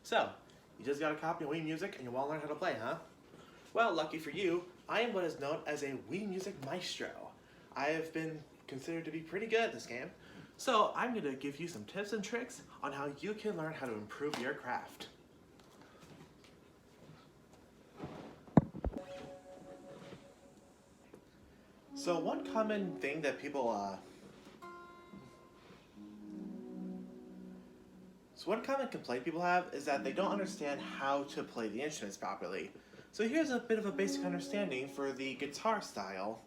So, you just got a copy of Wii Music and you want to learn how to play, huh? Well, lucky for you, I am what is known as a Wii Music Maestro. I have been considered to be pretty good at this game, so I'm going to give you some tips and tricks on how you can learn how to improve your craft. So one common thing that one common complaint people have is that they don't understand how to play the instruments properly. So here's a bit of a basic understanding for the guitar style.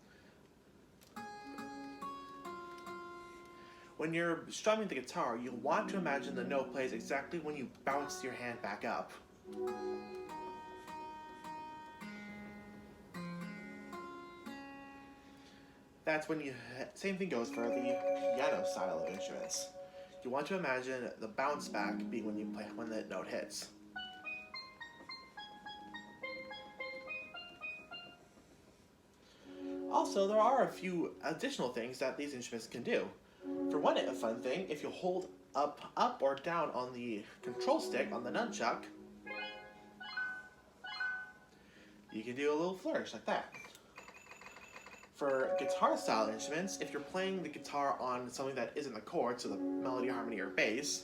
When you're strumming the guitar, you want to imagine the note plays exactly when you bounce your hand back up. That's when same thing goes for the piano style of instruments. You want to imagine the bounce back being when the note hits. Also, there are a few additional things that these instruments can do. For one, a fun thing, if you hold up or down on the control stick on the nunchuck, you can do a little flourish like that. For guitar style instruments, if you're playing the guitar on something that isn't the chord, so the melody, harmony, or bass,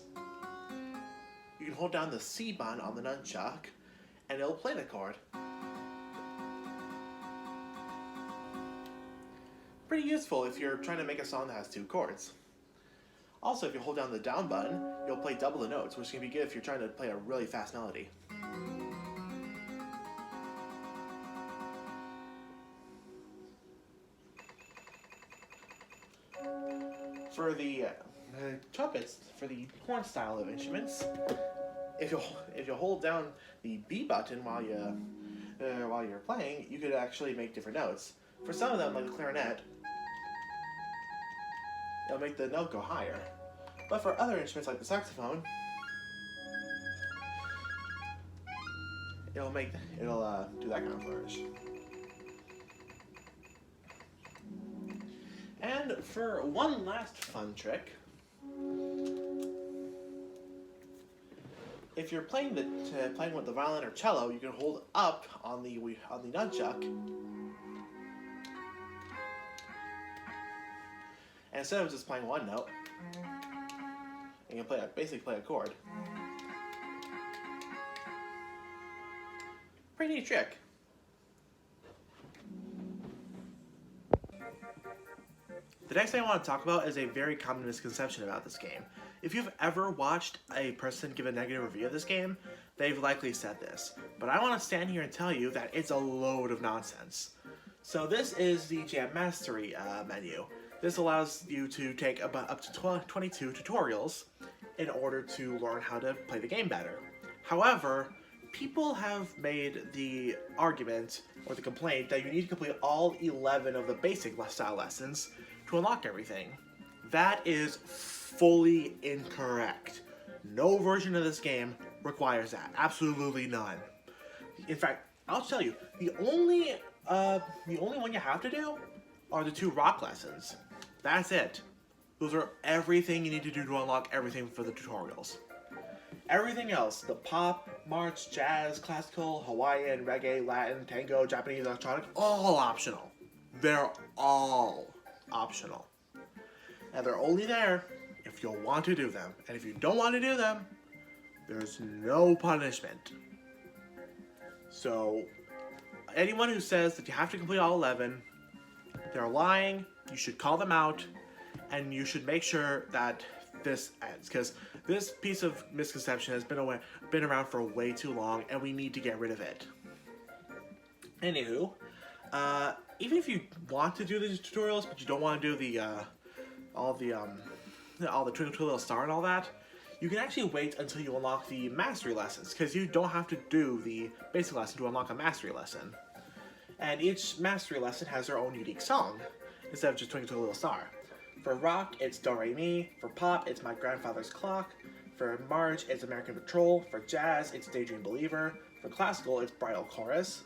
you can hold down the C button on the nunchuck and it'll play the chord. Pretty useful if you're trying to make a song that has two chords. Also, if you hold down the down button, you'll play double the notes, which can be good if you're trying to play a really fast melody. For the trumpets, for the horn style of instruments, if you hold down the B button while you're playing, you could actually make different notes. For some of them, like the clarinet, it'll make the note go higher. But for other instruments like the saxophone, it'll do that kind of flourish. And for one last fun trick, if you're playing with the violin or cello, you can hold up on the nunchuck, and instead of just playing one note, you can basically play a chord. Pretty neat trick. The next thing I want to talk about is a very common misconception about this game. If you've ever watched a person give a negative review of this game, they've likely said this. But I want to stand here and tell you that it's a load of nonsense. So this is the Jam Mastery menu. This allows you to take up to 22 tutorials in order to learn how to play the game better. However, people have made the argument or the complaint that you need to complete all 11 of the basic style lessons to unlock everything. That is fully incorrect. No version of this game requires that. Absolutely none. In fact, I'll tell you, the only one you have to do are the 2 rock lessons. That's it. Those are everything you need to do to unlock everything for the tutorials. Everything else, the pop, march, jazz, classical, Hawaiian, reggae, Latin, tango, Japanese, electronic, all optional. They're all optional. And they're only there if you'll want to do them. And if you don't want to do them, there's no punishment. So, anyone who says that you have to complete all 11, they're lying. You should call them out, and you should make sure that this ends, because this piece of misconception has been around for way too long, and we need to get rid of it. Anywho, even if you want to do these tutorials, but you don't want to do all the Twinkle Twinkle Little Star and all that, you can actually wait until you unlock the mastery lessons, because you don't have to do the basic lesson to unlock a mastery lesson. And each mastery lesson has their own unique song, instead of just Twinkle Twinkle Little Star. For rock, it's Do Re Mi. For pop, it's My Grandfather's Clock. For march, it's American Patrol. For jazz, it's Daydream Believer. For classical, it's Bridal Chorus.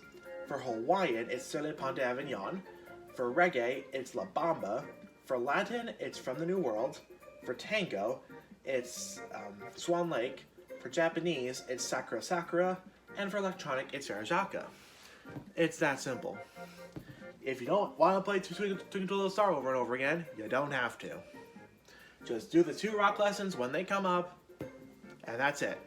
For Hawaiian, it's Sur le Pont d'Avignon. For reggae, it's La Bamba. For Latin, it's From the New World. For tango, it's Swan Lake. For Japanese, it's Sakura Sakura, and for electronic, it's Yarajaka. It's that simple. If you don't want to play Twinkle Little Star over and over again, you don't have to. Just do the 2 rock lessons when they come up, and that's it.